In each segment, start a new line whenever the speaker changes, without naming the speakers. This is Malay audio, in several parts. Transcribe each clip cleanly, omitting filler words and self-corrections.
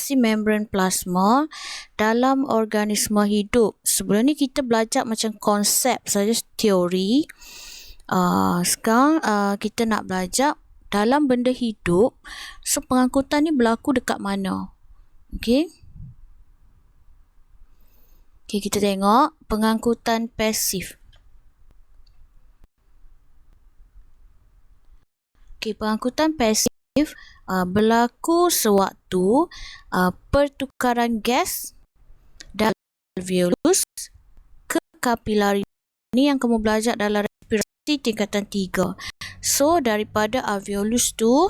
sirkulasi membran plasma dalam organisma hidup. Sebelum ni kita belajar macam konsep saja, teori. Sekarang kita nak belajar dalam benda hidup. So pengangkutan ni berlaku dekat mana? Okey. Okey, kita tengok pengangkutan pasif. Okey, pengangkutan pasif berlaku sewaktu pertukaran gas dari alveolus ke kapilari. Ini yang kamu belajar dalam respirasi tingkatan 3. So daripada alveolus tu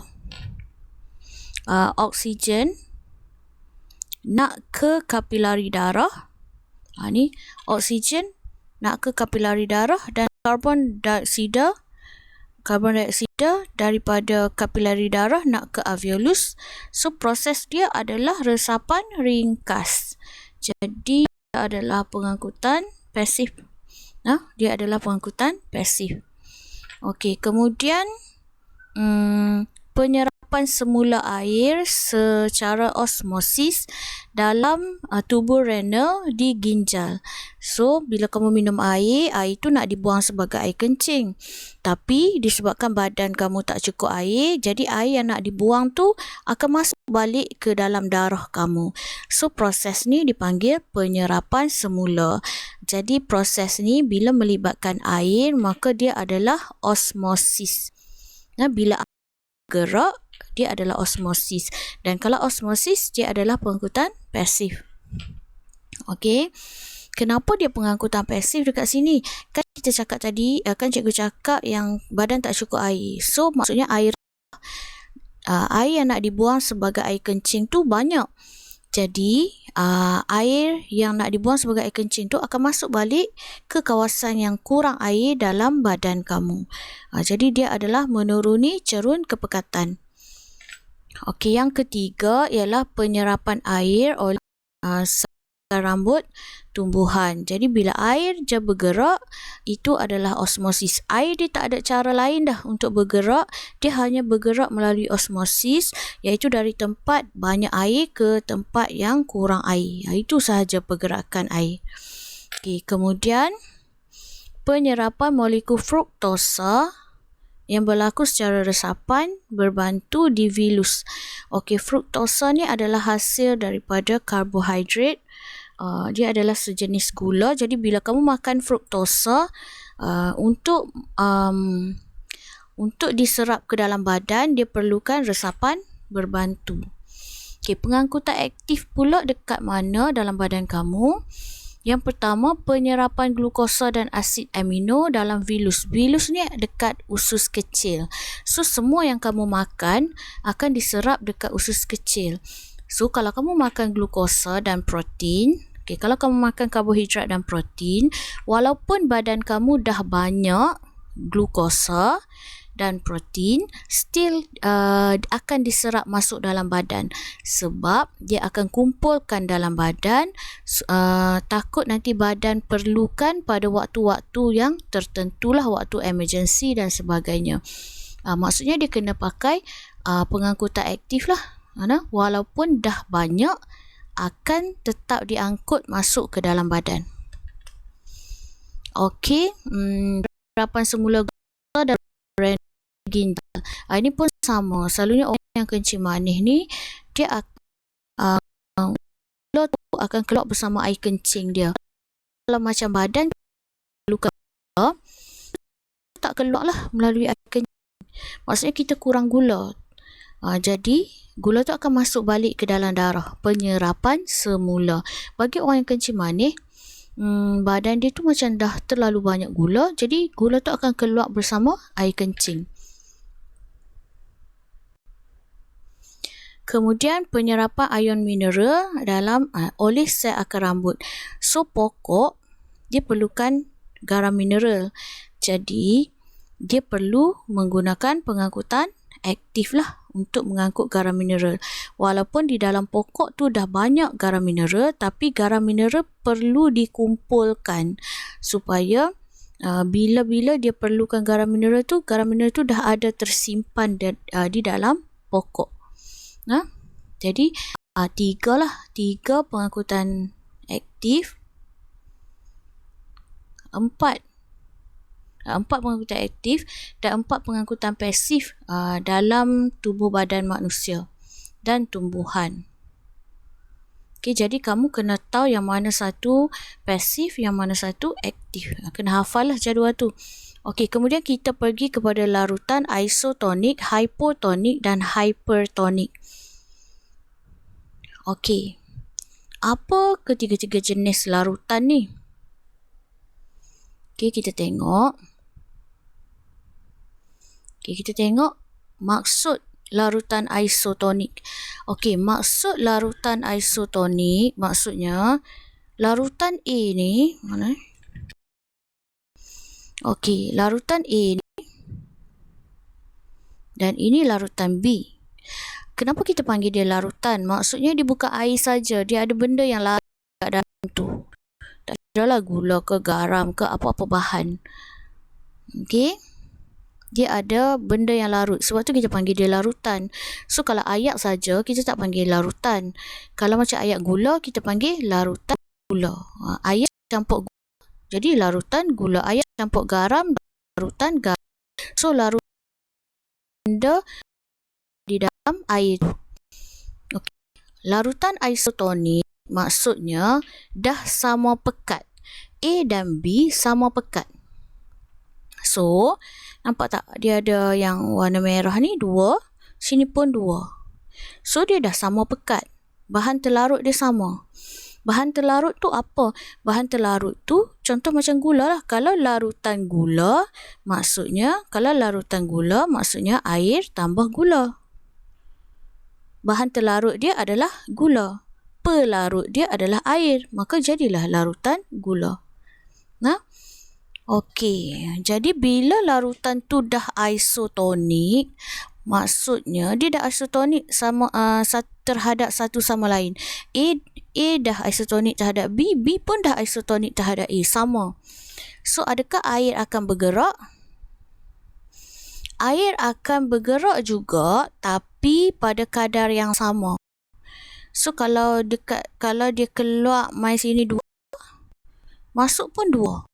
oksigen nak ke kapilari darah. Ni oksigen nak ke kapilari darah, dan karbon dioksida daripada kapilari darah nak ke alveolus. So proses dia adalah resapan ringkas. Jadi dia adalah pengangkutan pasif. Dia adalah pengangkutan pasif. Okey, kemudian penyerapan semula air secara osmosis dalam tubuh renal di ginjal. So bila kamu minum air itu nak dibuang sebagai air kencing. Tapi disebabkan badan kamu tak cukup air, jadi air yang nak dibuang tu akan masuk balik ke dalam darah kamu. So proses ni dipanggil penyerapan semula. Jadi proses ni bila melibatkan air, maka dia adalah osmosis. Bila gerak, dia adalah osmosis. Dan kalau osmosis, dia adalah pengangkutan pasif. Okey. Kenapa dia pengangkutan pasif dekat sini? Kan kita cakap tadi, kan cikgu cakap yang badan tak cukup air. So maksudnya air yang nak dibuang sebagai air kencing tu banyak. Jadi air yang nak dibuang sebagai air kencing tu akan masuk balik ke kawasan yang kurang air dalam badan kamu. Jadi dia adalah menuruni cerun kepekatan. Okey, yang ketiga ialah penyerapan air oleh rambut tumbuhan. Jadi bila air je bergerak, itu adalah osmosis. Air dia tak ada cara lain dah untuk bergerak. Dia hanya bergerak melalui osmosis, iaitu dari tempat banyak air ke tempat yang kurang air. Itu sahaja pergerakan air. Okey, kemudian penyerapan molekul fruktosa yang berlaku secara resapan berbantu di vilus. Okey, fruktosa ni adalah hasil daripada karbohidrat. Dia adalah sejenis gula. Jadi bila kamu makan fruktosa, untuk diserap ke dalam badan, dia perlukan resapan berbantu. Okey, pengangkutan aktif pula dekat mana dalam badan kamu? Yang pertama, penyerapan glukosa dan asid amino dalam vilus. Vilus ni dekat usus kecil. So semua yang kamu makan akan diserap dekat usus kecil. So kalau kamu makan glukosa dan protein, kalau kamu makan karbohidrat dan protein, walaupun badan kamu dah banyak glukosa dan protein, still akan diserap masuk dalam badan, sebab dia akan kumpulkan dalam badan. Takut nanti badan perlukan pada waktu-waktu yang tertentulah, waktu emergency dan sebagainya. Maksudnya dia kena pakai pengangkutan aktif lah. Walaupun dah banyak, akan tetap diangkut masuk ke dalam badan. Okey, penyerapan semula gula dan ginjal. Ini pun sama. Selalunya orang yang kencing manis ni, dia akan keluar bersama air kencing dia. Kalau macam badan luka, tak keluar lah melalui air kencing. Maksudnya kita kurang gula. Jadi gula tu akan masuk balik ke dalam darah. Penyerapan semula. Bagi orang yang kencing manis, badan dia tu macam dah terlalu banyak gula, jadi gula tu akan keluar bersama air kencing. Kemudian penyerapan ion mineral dalam oleh sel akar rambut. So pokok dia perlukan garam mineral. Jadi dia perlu menggunakan pengangkutan aktif lah untuk mengangkut garam mineral. Walaupun di dalam pokok tu dah banyak garam mineral, tapi garam mineral perlu dikumpulkan supaya bila-bila dia perlukan garam mineral tu dah ada tersimpan di dalam pokok. Jadi Tiga lah. 3 pengangkutan aktif. 4 pengangkutan aktif dan 4 pengangkutan pasif dalam tubuh badan manusia dan tumbuhan. Okey, jadi kamu kena tahu yang mana satu pasif, yang mana satu aktif. Kena hafal lah jadual tu. Okey, kemudian kita pergi kepada larutan isotonik, hypotonik dan hypertonik. Okey, apa ketiga-tiga jenis larutan ni? Okey, kita tengok. Maksud larutan isotonik. Okey, maksud larutan isotonik maksudnya larutan A ni mana? Okey, larutan A ni dan ini larutan B. Kenapa kita panggil dia larutan? Maksudnya dia bukan air saja, dia ada benda yang larut kat dalam tu. Tak kira lah gula ke garam ke apa-apa bahan. Okey, dia ada benda yang larut. Sebab tu kita panggil dia larutan. So kalau ayak saja kita tak panggil larutan. Kalau macam ayak gula kita panggil larutan gula. Ayak campur gula jadi larutan gula. Ayak campur garam, larutan garam. So larutan benda di dalam air tu. Okay. Larutan isotonik maksudnya dah sama pekat. A dan B sama pekat. So, nampak tak? Dia ada yang warna merah ni 2, sini pun 2. So, dia dah sama pekat. Bahan terlarut dia sama. Bahan terlarut tu apa? Bahan terlarut tu contoh macam gula lah. Kalau larutan gula maksudnya air tambah gula. Bahan terlarut dia adalah gula. Pelarut dia adalah air. Maka jadilah larutan gula. Okey. Jadi bila larutan tu dah isotonik, maksudnya dia dah isotonik sama terhadap satu sama lain. A dah isotonik terhadap B, B pun dah isotonik terhadap A. Sama. So adakah air akan bergerak? Air akan bergerak juga tapi pada kadar yang sama. So kalau dia keluar mai sini 2, masuk pun 2.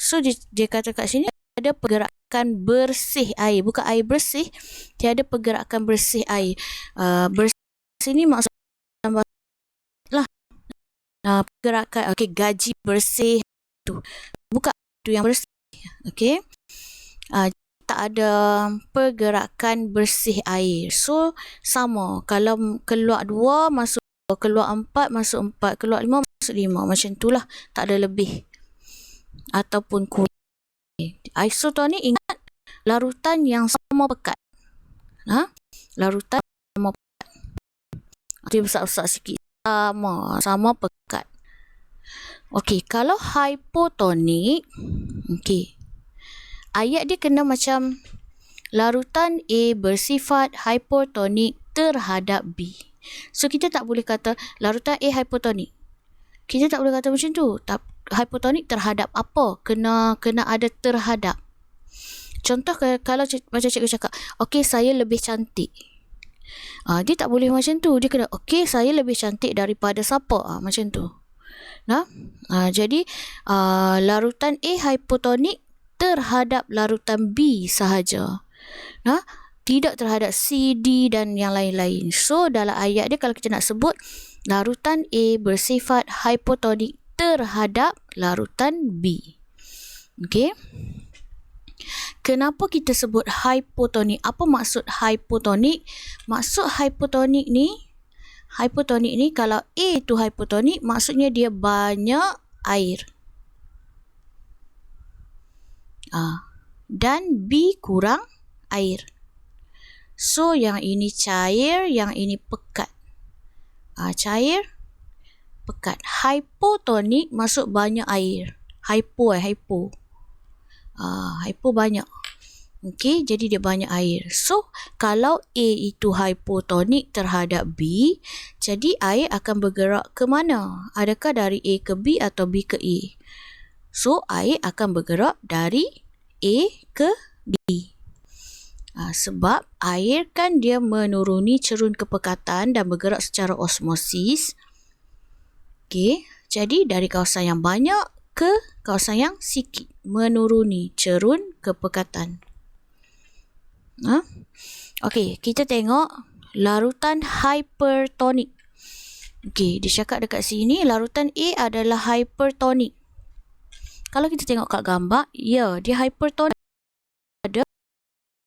So dia kata kat sini ada pergerakan bersih air, bukan air bersih, tiada pergerakan bersih air. Bersih sini maksud lah pergerakan gaji bersih tu. Bukan tu yang bersih. Okey. Tak ada pergerakan bersih air. So sama, kalau keluar 2 masuk 2, keluar 4 masuk 4, keluar 5 masuk 5, macam itulah, tak ada lebih ataupun kurang. Isotonik, ingat, larutan yang sama pekat. Larutan sama pekat. Dia besar-besar sikit. Sama pekat. Okey, kalau hypotonik, ayat dia kena macam larutan A bersifat hypotonik terhadap B. So kita tak boleh kata larutan A hypotonik. Kita tak boleh kata macam tu. Hypotonik terhadap apa? Kena ada terhadap. Contoh kalau macam cikgu cakap, okey saya lebih cantik. Dia tak boleh macam tu. Dia kena okey saya lebih cantik daripada siapa? Macam tu. Jadi larutan A hypotonik terhadap larutan B sahaja. Tidak terhadap C, D dan yang lain-lain. So dalam ayat dia kalau kita nak sebut larutan A bersifat hypotonik terhadap larutan B. Okey. Kenapa kita sebut hypotonik? Apa maksud hypotonik? Maksud hypotonik ni kalau A tu hypotonik maksudnya dia banyak air. Dan B kurang air. So yang ini cair, yang ini pekat. Cair, pekat. Hypotonik maksud banyak air. Hypo. Hypo banyak. Okey, jadi dia banyak air. So kalau A itu hypotonik terhadap B, jadi air akan bergerak ke mana? Adakah dari A ke B atau B ke A? So air akan bergerak dari A ke B. Sebab air kan dia menuruni cerun kepekatan dan bergerak secara osmosis. Okey, jadi dari kawasan yang banyak ke kawasan yang sikit, menuruni cerun kepekatan. Okey, kita tengok larutan hypertonik. Okey, dia cakap dekat sini larutan A adalah hypertonik. Kalau kita tengok kat gambar, ya, dia hypertonik. Ada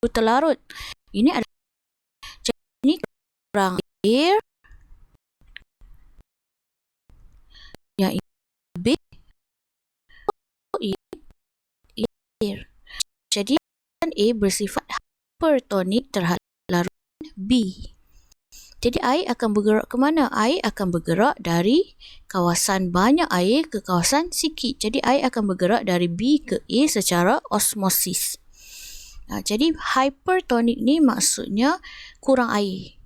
terlarut. Ini ada, ini kurang air. Yang ini lebih air. Jadi A bersifat hypertonik terhadap larutan B. Jadi air akan bergerak ke mana? Air akan bergerak dari kawasan banyak air ke kawasan sikit. Jadi air akan bergerak dari B ke A secara osmosis. Jadi hypertonik ni maksudnya kurang air.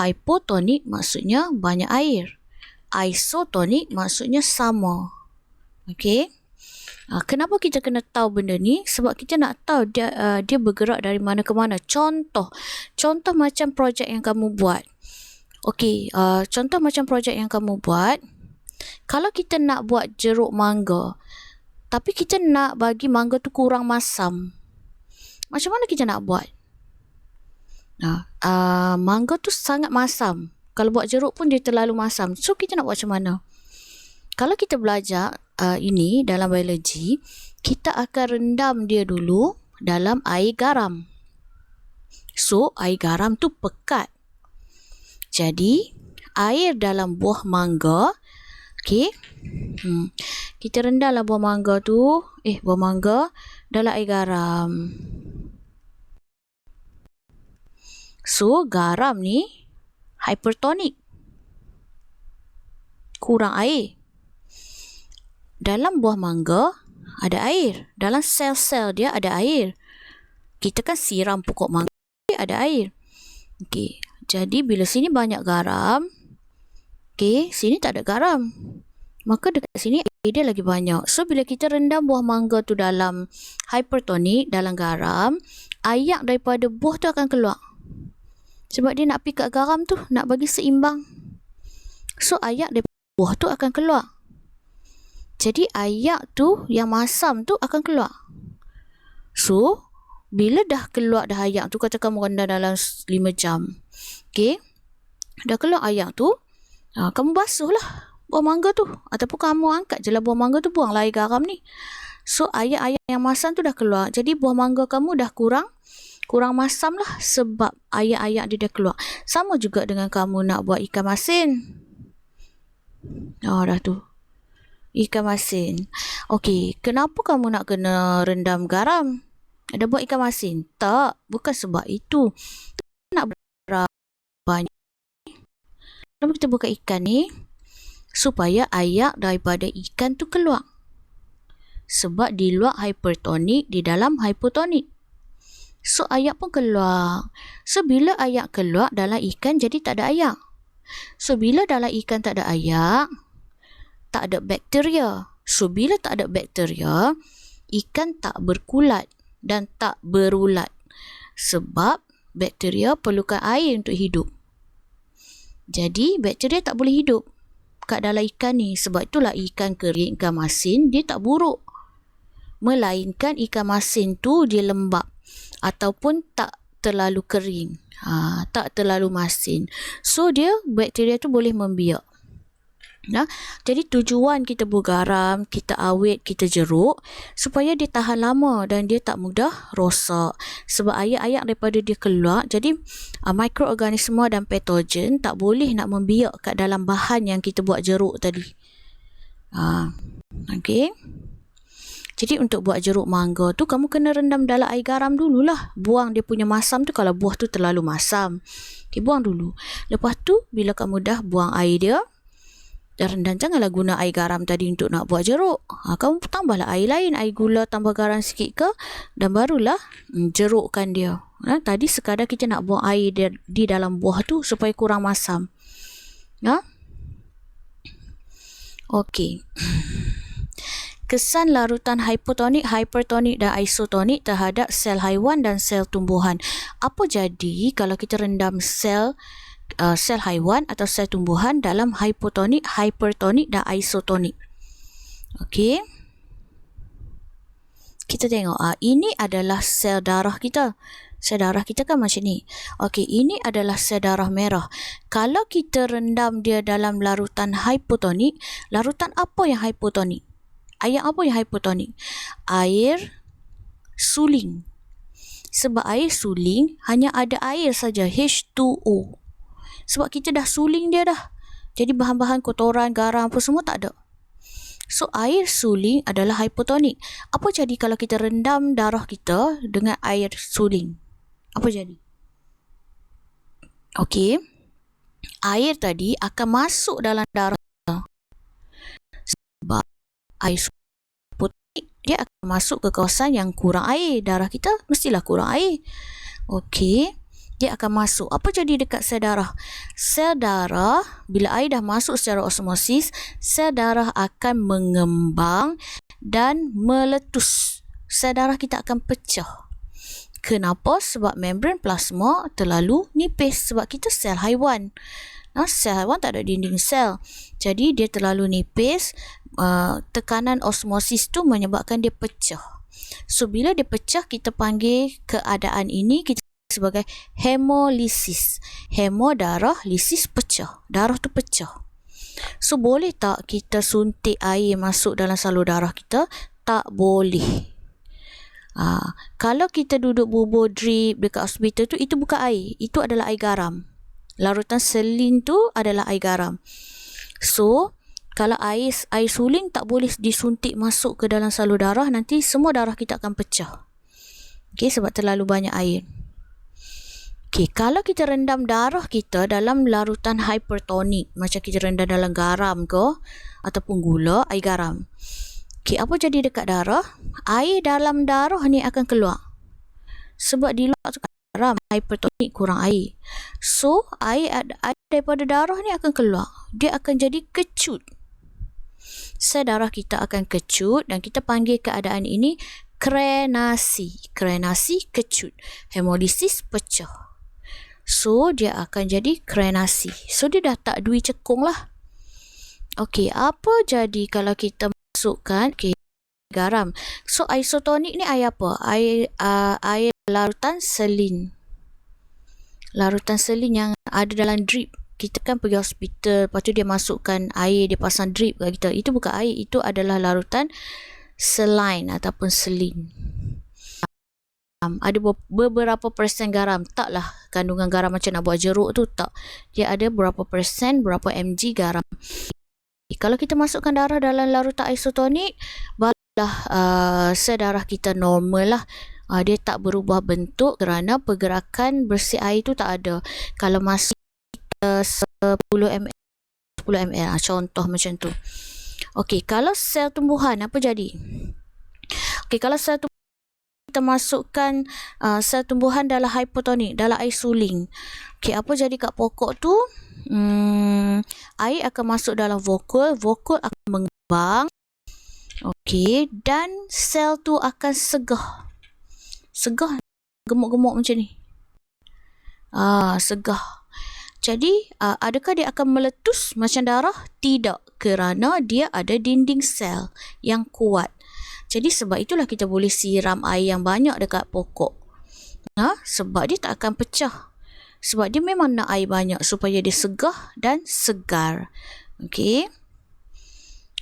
Hypotonik maksudnya banyak air. Isotonik maksudnya sama. Okey. Kenapa kita kena tahu benda ni? Sebab kita nak tahu dia bergerak dari mana ke mana. Contoh macam projek yang kamu buat. Okey, contoh macam projek yang kamu buat. Kalau kita nak buat jeruk mangga, tapi kita nak bagi mangga tu kurang masam. Macam mana kita nak buat? Mangga tu sangat masam. Kalau buat jeruk pun dia terlalu masam. So, kita nak buat macam mana? Kalau kita belajar ini dalam biologi, kita akan rendam dia dulu dalam air garam. So, air garam tu pekat. Jadi, air dalam buah mangga, okey, kita rendamlah buah mangga tu, buah mangga dalam air garam. So, garam ni hypertonik. Kurang air. Dalam buah mangga ada air. Dalam sel-sel dia ada air. Kita kan siram pokok mangga, ada air. Okey, jadi bila sini banyak garam, okey, sini tak ada garam. Maka dekat sini air dia lagi banyak. So, bila kita rendam buah mangga tu dalam hypertonik, dalam garam, ayak daripada buah tu akan keluar. Sebab dia nak pergi kat garam tu, nak bagi seimbang. So, ayak daripada buah tu akan keluar. Jadi, ayak tu yang masam tu akan keluar. So, bila dah keluar dah ayak tu, kata kamu rendam dalam 5 jam. Okey, dah keluar ayak tu, kamu basuhlah buah mangga tu. Ataupun kamu angkat je lah buah mangga tu, buanglah air garam ni. So, ayak-ayak yang masam tu dah keluar. Jadi, buah mangga kamu dah kurang masam lah sebab ayak-ayak dia dah keluar. Sama juga dengan kamu nak buat ikan masin. Dah tu. Ikan masin. Okey, kenapa kamu nak kena rendam garam? Ada buat ikan masin? Tak, bukan sebab itu. Nak berapa banyak. Kenapa kita buka ikan ni? Supaya ayak daripada ikan tu keluar. Sebab di luar hypertonik, di dalam hypotonik. So, ayak pun keluar. So, bila ayak keluar, dalam ikan jadi tak ada ayak. So, bila dalam ikan tak ada ayak, tak ada bakteria. So, bila tak ada bakteria, ikan tak berkulat dan tak berulat. Sebab bakteria perlukan air untuk hidup. Jadi, bakteria tak boleh hidup kat dalam ikan ni. Sebab itulah ikan kering, ikan masin, dia tak buruk. Melainkan ikan masin tu dia lembab. Ataupun tak terlalu kering. Tak terlalu masin. So, bakteria tu boleh membiak. Jadi tujuan kita bergaram, kita awet, kita jeruk supaya dia tahan lama dan dia tak mudah rosak. Sebab ayak-ayak daripada dia keluar, jadi mikroorganisma dan patogen tak boleh nak membiak kat dalam bahan yang kita buat jeruk tadi. Okey. Jadi untuk buat jeruk mangga tu kamu kena rendam dalam air garam dululah. Buang dia punya masam tu kalau buah tu terlalu masam. Okay, buang dulu. Lepas tu bila kamu dah buang air dia, dah rendam, janganlah guna air garam tadi untuk nak buat jeruk. Kamu tambahlah air lain, air gula, tambah garam sikit ke, dan barulah jerukkan dia. Tadi sekadar kita nak buang air dia di dalam buah tu supaya kurang masam. Okey. kesan larutan hipotonik, hypertonik dan isotonik terhadap sel haiwan dan sel tumbuhan. Apa jadi kalau kita rendam sel haiwan atau sel tumbuhan dalam hipotonik, hypertonik dan isotonik? Okey. Kita tengok, ini adalah sel darah kita. Sel darah kita kan macam ni. Okey, ini adalah sel darah merah. Kalau kita rendam dia dalam larutan hipotonik, larutan apa yang hipotonik? Air apa yang hipotonik? Air suling. Sebab air suling hanya ada air saja, H2O. Sebab kita dah suling dia dah. Jadi bahan-bahan kotoran, garam apa semua tak ada. So, air suling adalah hipotonik. Apa jadi kalau kita rendam darah kita dengan air suling? Apa jadi? Okey. Air tadi akan masuk dalam darah kita. Sebab air hipotonik, dia akan masuk ke kawasan yang kurang air. Darah kita mestilah kurang air. Okey. Dia akan masuk. Apa jadi dekat sel darah? Sel darah, bila air dah masuk secara osmosis, sel darah akan mengembang dan meletus. Sel darah kita akan pecah. Kenapa? Sebab membran plasma terlalu nipis. Sebab kita sel haiwan. Sel haiwan tak ada dinding sel. Jadi dia terlalu nipis. Tekanan osmosis tu menyebabkan dia pecah. So bila dia pecah, kita panggil keadaan ini kita sebagai hemolisis. Hemo darah, lisis pecah. Darah tu pecah. So boleh tak kita suntik air masuk dalam salur darah kita? Tak boleh. Kalau kita duduk bubur drip dekat hospital tu, itu bukan air. Itu adalah air garam. Larutan selin tu adalah air garam. So, kalau air suling tak boleh disuntik masuk ke dalam salur darah, nanti semua darah kita akan pecah. Okey, sebab terlalu banyak air. Okey, kalau kita rendam darah kita dalam larutan hypertonik, macam kita rendam dalam garam ke, ataupun gula, air garam. Okey, apa jadi dekat darah? Air dalam darah ni akan keluar. Sebab di luar tu garam, hypertonik, kurang air. So, air daripada darah ni akan keluar. Dia akan jadi kecut. Sel darah kita akan kecut dan kita panggil keadaan ini krenasi. Krenasi, kecut. Hemolisis, pecah. So, dia akan jadi krenasi. So, dia dah tak dui cekung lah. Okey, apa jadi kalau kita masukkan garam? So, isotonik ni air apa? Air larutan selin. Larutan selin yang ada dalam drip. Kita kan pergi hospital, lepas tu dia masukkan air, dia pasang drip kat kita. Itu bukan air, itu adalah larutan saline ataupun selin. Ada beberapa persen garam. Taklah kandungan garam macam nak buat jeruk tu, tak. Dia ada berapa persen, berapa mg garam. Kalau kita masukkan darah dalam larutan isotonik, barulah sel darah kita normal lah. Dia tak berubah bentuk kerana pergerakan bersih air tu tak ada. Kalau masih 10 ml, contoh macam tu. Okey, kalau sel tumbuhan apa jadi? Okey, kalau sel tumbuhan kita masukkan sel tumbuhan dalam hipotonik, dalam air suling. Okey, apa jadi kat pokok tu? Air akan masuk dalam vokul akan mengembang. Okey, dan sel tu akan segah. Segah, gemuk-gemuk macam ni. Segah. Jadi, adakah dia akan meletus macam darah? Tidak, kerana dia ada dinding sel yang kuat. Jadi, sebab itulah kita boleh siram air yang banyak dekat pokok. Sebab dia tak akan pecah. Sebab dia memang nak air banyak supaya dia segah dan segar. Okey.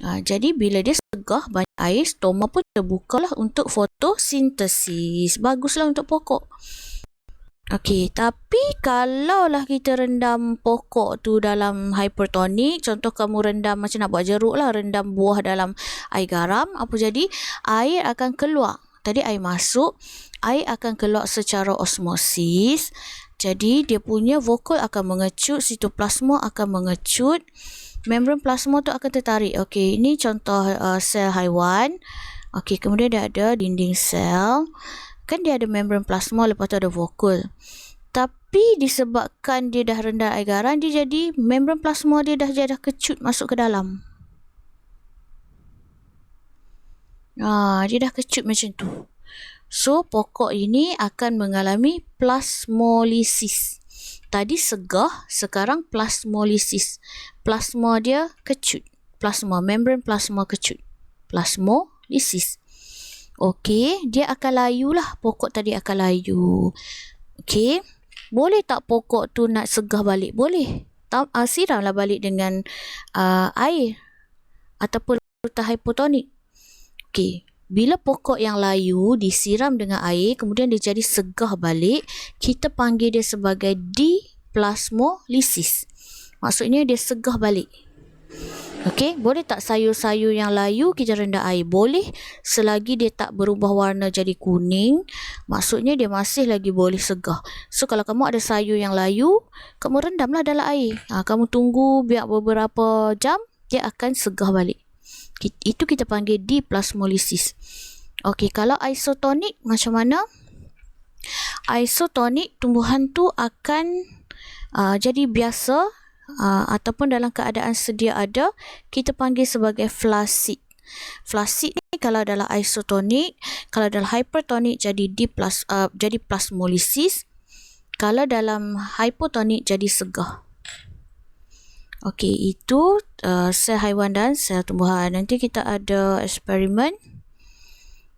Jadi, bila dia segah banyak air, stoma pun terbukalah untuk fotosintesis. Baguslah untuk pokok. Okey, tapi kalaulah kita rendam pokok tu dalam hypertonik, contoh kamu rendam macam nak buat jeruk lah, rendam buah dalam air garam, apa jadi? Air akan keluar. Tadi air masuk, air akan keluar secara osmosis. Jadi dia punya vokul akan mengecut, sitoplasma akan mengecut, membran plasma tu akan tertarik. Okey, ini contoh sel haiwan. Okey, kemudian dia ada dinding sel. Kan dia ada membran plasma, lepas tu ada vokul. Tapi disebabkan dia dah rendam air garam, dia jadi membran plasma dia dah kecut masuk ke dalam. Dia dah kecut macam tu. So, pokok ini akan mengalami plasmolisis. Tadi segah, sekarang plasmolisis. Plasma dia kecut. Plasma, membran plasma kecut. Plasmolisis. Okey, dia akan layu lah. Pokok tadi akan layu. Okey, boleh tak pokok tu nak segah balik? Boleh. Siramlah balik dengan air ataupun larutan hypotonik. Okey, bila pokok yang layu disiram dengan air, kemudian dia jadi segah balik, kita panggil dia sebagai diplasmolisis. Maksudnya dia segah balik. Okey, boleh tak sayur-sayur yang layu kita rendam air? Boleh, selagi dia tak berubah warna jadi kuning, maksudnya dia masih lagi boleh segah. So, kalau kamu ada sayur yang layu, kamu rendamlah dalam air. Kamu tunggu biar beberapa jam, dia akan segah balik. Itu kita panggil diplasmolisis. Okey, kalau isotonik macam mana? Isotonik, tumbuhan tu akan jadi biasa ataupun dalam keadaan sedia ada, kita panggil sebagai flasid. Flasid ni kalau dalam isotonik, kalau dalam hypertonik jadi jadi plasmolisis, kalau dalam hypotonik jadi segah. Okey, itu sel haiwan dan sel tumbuhan. Nanti kita ada eksperimen.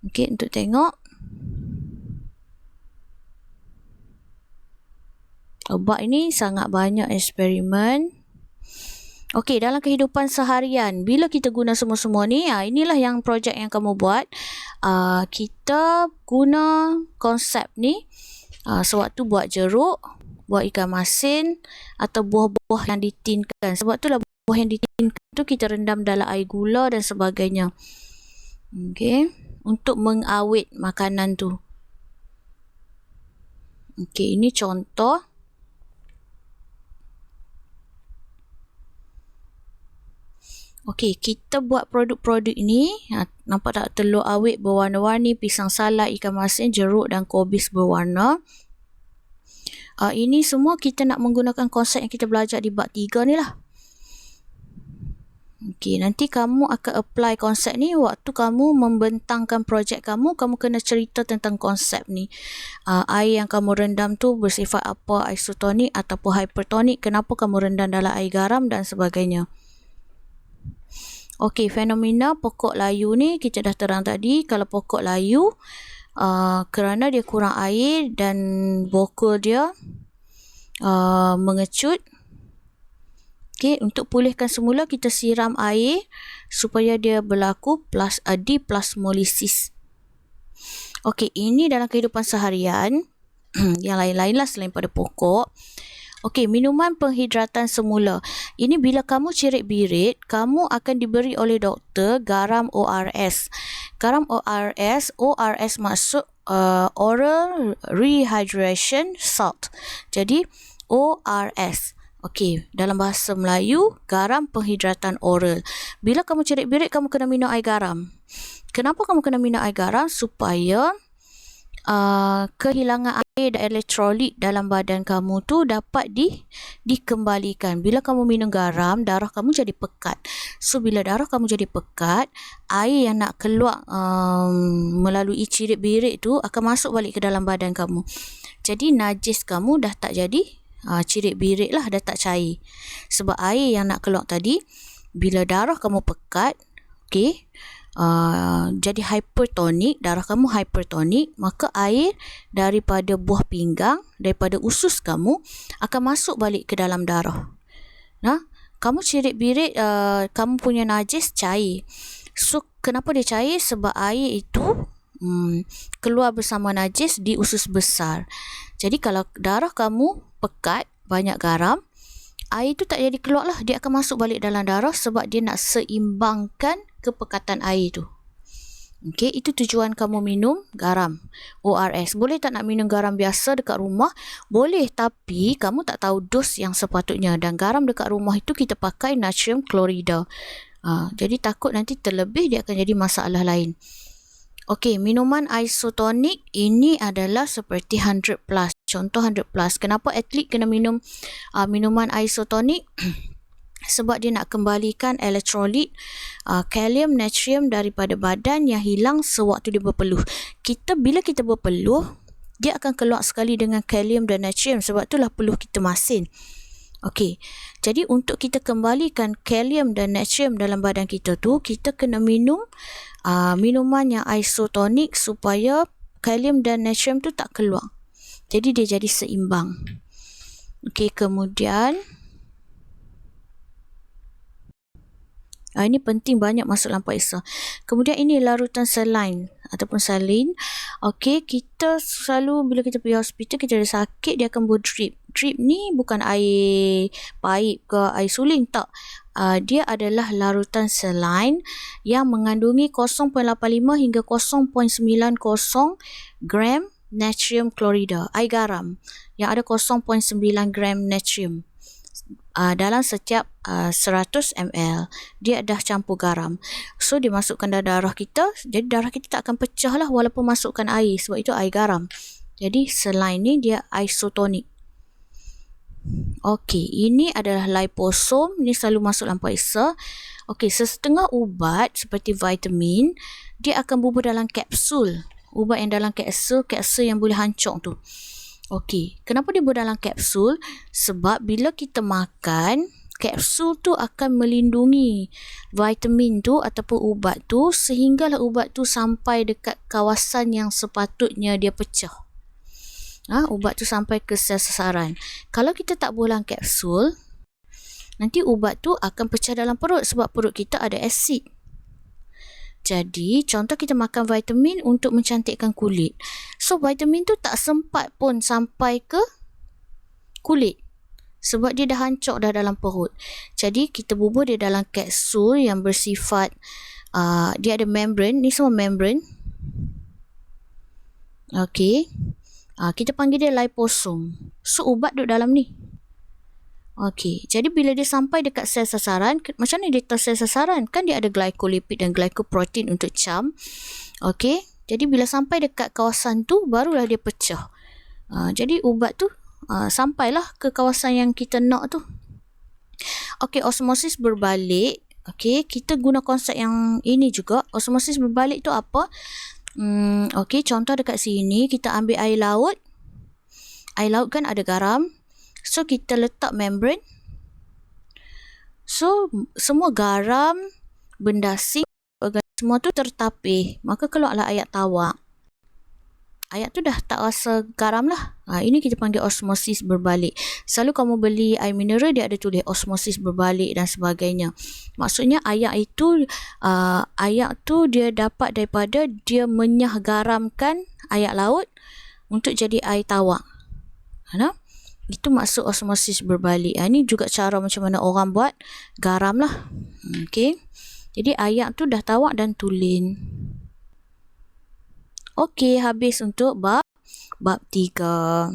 Okey, untuk tengok. Obat ini sangat banyak eksperimen. Okey, dalam kehidupan seharian, bila kita guna semua-semua ni, inilah yang projek yang kamu buat. Kita guna konsep ni sewaktu buat jeruk, buat ikan masin atau buah-buah yang ditinkan. Sebab itulah buah yang ditinkan tu kita rendam dalam air gula dan sebagainya. Okey, untuk mengawet makanan tu. Okey, ini contoh. Okey, kita buat produk-produk ini. Nampak tak telur awet berwarna-warni, pisang salad, ikan masin, jeruk dan kobis berwarna. Ini semua kita nak menggunakan konsep yang kita belajar di bab 3 ni lah. Okey, nanti kamu akan apply konsep ni waktu kamu membentangkan projek kamu kena cerita tentang konsep ni. Air yang kamu rendam tu bersifat apa, isotonik ataupun hypertonik, kenapa kamu rendam dalam air garam dan sebagainya. Okey, fenomena pokok layu ni kita dah terang tadi. Kalau pokok layu, kerana dia kurang air dan bokol dia mengecut. Okey, untuk pulihkan semula kita siram air supaya dia berlaku diplasmolisis. Okey, ini dalam kehidupan seharian. Yang lain-lain lah selain pada pokok. Okey, minuman penghidratan semula. Ini bila kamu cirit-birit, kamu akan diberi oleh doktor garam ORS. Garam ORS maksud oral rehydration salt. Jadi ORS. Okey, dalam bahasa Melayu, garam penghidratan oral. Bila kamu cirit-birit, kamu kena minum air garam. Kenapa kamu kena minum air garam? Supaya kehilangan air dan elektrolit dalam badan kamu tu dapat dikembalikan. Bila kamu minum garam, darah kamu jadi pekat. So, bila darah kamu jadi pekat, air yang nak keluar melalui cirit-birit tu akan masuk balik ke dalam badan kamu. Jadi, najis kamu dah tak jadi cirit-birit lah, dah tak cair. Sebab air yang nak keluar tadi, bila darah kamu pekat, okey, jadi hypertonik, darah kamu hypertonik, maka air daripada buah pinggang, daripada usus kamu akan masuk balik ke dalam darah. Kamu cirit-birit, kamu punya najis cair. So, kenapa dia cair? Sebab air itu keluar bersama najis di usus besar. Jadi, kalau darah kamu pekat, banyak garam, air itu tak jadi keluar lah, dia akan masuk balik dalam darah sebab dia nak seimbangkan kepekatan air tu. Okey, itu tujuan kamu minum garam ORS. Boleh tak nak minum garam biasa dekat rumah? Boleh, tapi kamu tak tahu dos yang sepatutnya. Dan garam dekat rumah itu kita pakai natrium klorida. Jadi takut nanti terlebih dia akan jadi masalah lain. Okey, minuman isotonik ini adalah seperti 100 plus. Contoh 100 plus. Kenapa atlet kena minum minuman isotonik? sebab dia nak kembalikan elektrolit kalium, natrium daripada badan yang hilang sewaktu dia berpeluh. Bila kita berpeluh, dia akan keluar sekali dengan kalium dan natrium, sebab itulah peluh kita masin. Okey, jadi untuk kita kembalikan kalium dan natrium dalam badan kita tu, kita kena minum minuman yang isotonik supaya kalium dan natrium tu tak keluar. Jadi dia jadi seimbang. Okey, kemudian ini penting, banyak masuk dalam periksa. Kemudian ini larutan saline ataupun salin. Okey, kita selalu bila kita pergi hospital, kita ada sakit, dia akan buat drip. Drip ni bukan air paip ke air suling, tak. Dia adalah larutan saline yang mengandungi 0.85 hingga 0.90 gram natrium klorida, air garam yang ada 0.9 gram natrium. Dalam setiap 100 ml dia dah campur garam, so dia masukkan dalam darah kita, jadi darah kita tak akan pecah lah walaupun masukkan air, sebab itu air garam. Jadi selain ni dia isotonik. Okey, ini adalah liposom, ni selalu masuk dalam periksa. Okey, setengah ubat seperti vitamin dia akan bubur dalam kapsul. Ubat yang dalam kapsul yang boleh hancur tu. Okey, kenapa dia buat dalam kapsul? Sebab bila kita makan, kapsul tu akan melindungi vitamin tu ataupun ubat tu sehinggalah ubat tu sampai dekat kawasan yang sepatutnya dia pecah. Ubat tu sampai ke sel sasaran. Kalau kita tak buat dalam kapsul, nanti ubat tu akan pecah dalam perut sebab perut kita ada asid. Jadi, contoh kita makan vitamin untuk mencantikkan kulit. So, vitamin tu tak sempat pun sampai ke kulit sebab dia dah hancur dah dalam perut. Jadi, kita bubur dia dalam kapsul yang bersifat, dia ada membran. Ni semua membran. Okey. Kita panggil dia liposom. So, ubat duduk dalam ni. Okey, jadi bila dia sampai dekat sel sasaran, macam mana dia tahu sel sasaran? Kan dia ada glycolipid dan glycoprotein untuk cam. Okey, jadi bila sampai dekat kawasan tu, barulah dia pecah. Jadi ubat tu sampailah ke kawasan yang kita nak tu. Okey, osmosis berbalik. Okey, kita guna konsep yang ini juga. Osmosis berbalik tu apa? Okey, contoh dekat sini, kita ambil air laut. Air laut kan ada garam. So, kita letak membran. So, semua garam, benda asing, semua tu tertapih. Maka keluarlah air tawar. Air tu dah tak rasa garam lah. Ini kita panggil osmosis berbalik. Selalu kamu beli air mineral, dia ada tulis osmosis berbalik dan sebagainya. Maksudnya air itu, air tu dia dapat daripada dia menyah garamkan air laut untuk jadi air tawar. Itu maksud osmosis berbalik. Ini juga cara macam mana orang buat garam lah. Okey. Jadi air tu dah tawar dan tulen. Okey, habis untuk bab 3.